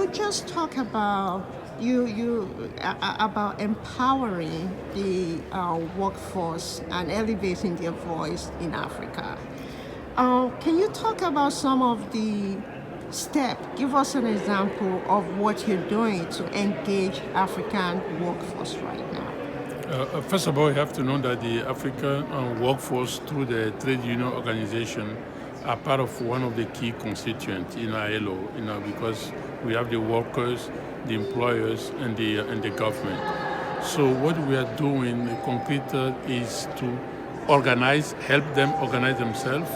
you just talk about about empowering the workforce and elevating their voice in Africa. Can you talk about some of the steps? Give us an example of what you're doing to engage African workforce right now. First of all, you have to know that the African workforce through the trade union organization are part of one of the key constituents in ILO, because we have the workers, the employers, and the government. So what we are doing, concrete, is to help them organize themselves,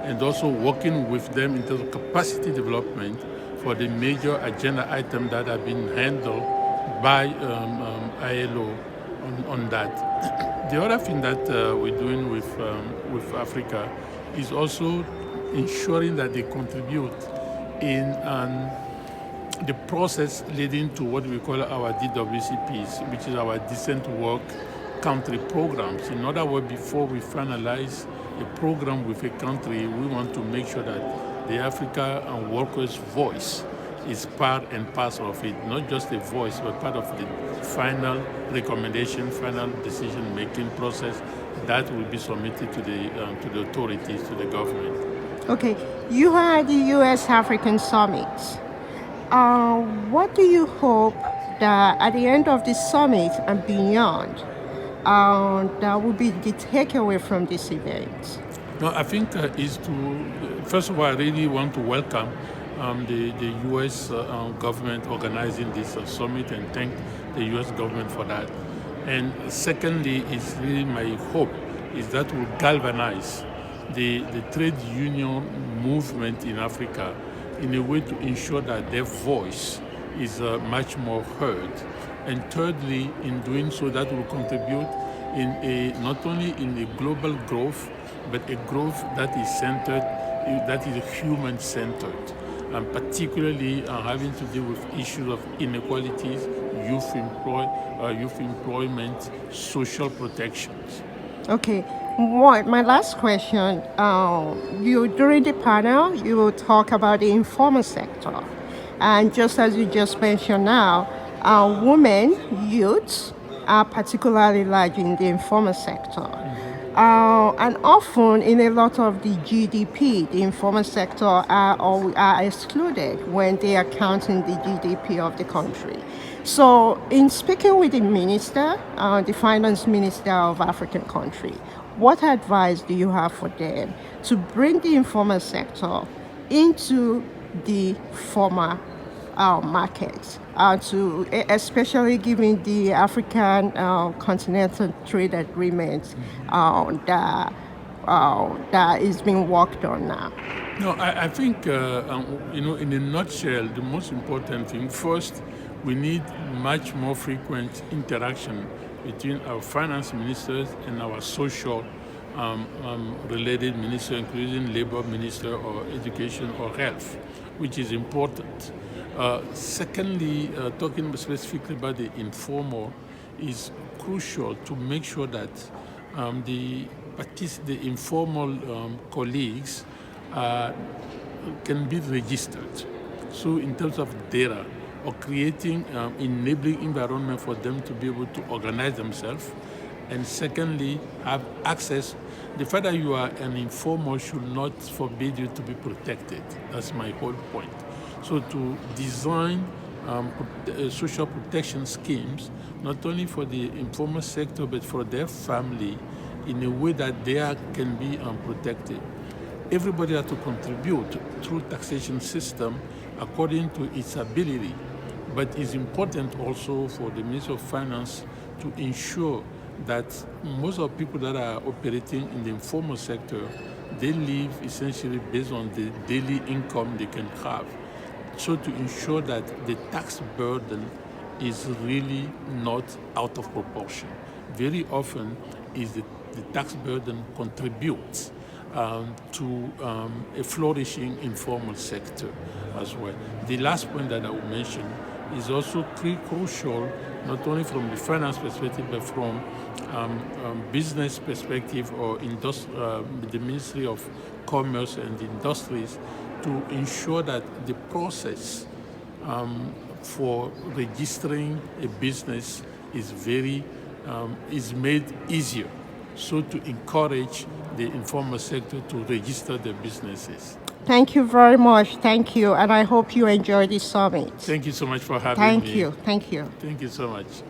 and also working with them in terms of capacity development for the major agenda items that have been handled by ILO on that. The other thing that we're doing with Africa is also ensuring that they contribute in the process leading to what we call our DWCPs, which is our decent work country programs. In other words, before we finalize a program with a country, we want to make sure that the Africa and workers' voice is part and parcel of it, not just a voice, but part of the final recommendation, final decision-making process that will be submitted to the authorities, to the government. Okay, you had the U.S. African Summit. What do you hope that at the end of the summit and beyond, that will be the takeaway from this event? No, I think is to, first of all, I really want to welcome the U.S. Government organizing this summit and thank the U.S. government for that. And secondly, is really my hope is that will galvanize the trade union movement in Africa in a way to ensure that their voice is much more heard. And thirdly, in doing so, that will contribute not only in a global growth, but a growth that is centered, that is human-centered, and particularly having to deal with issues of inequalities, youth employment, social protections. Okay. My last question. You during the panel, you will talk about the informal sector, and just as you just mentioned now, women, youths are particularly large in the informal sector. And often in a lot of the GDP, the informal sector are excluded when they are counting the GDP of the country. So, in speaking with the minister, the finance minister of African country, what advice do you have for them to bring the informal sector into the formal markets, especially given the African Continental Trade Agreement that is being worked on now? No, I think, in a nutshell, the most important thing, first, we need much more frequent interaction between our finance ministers and our social related minister, including labor minister or education or health, which is important. Secondly, talking specifically about the informal is crucial to make sure that the informal colleagues can be registered. So in terms of data, or creating enabling environment for them to be able to organize themselves, and secondly, have access. The fact that you are an informal should not forbid you to be protected. That's my whole point. So to design social protection schemes, not only for the informal sector, but for their family, in a way that they can be protected. Everybody has to contribute through taxation system according to its ability. But it's important also for the Ministry of Finance to ensure that most of the people that are operating in the informal sector, they live essentially based on the daily income they can have. So to ensure that the tax burden is really not out of proportion. Very often is the tax burden contributes to a flourishing informal sector as well. The last point that I will mention is also crucial, not only from the finance perspective, but from business perspective or the Ministry of Commerce and Industries, to ensure that the process for registering a business is is made easier. So to encourage the informal sector to register their businesses. Thank you very much. Thank you. And I hope you enjoy this summit. Thank you so much for having Thank me. you. Thank you. Thank you so much.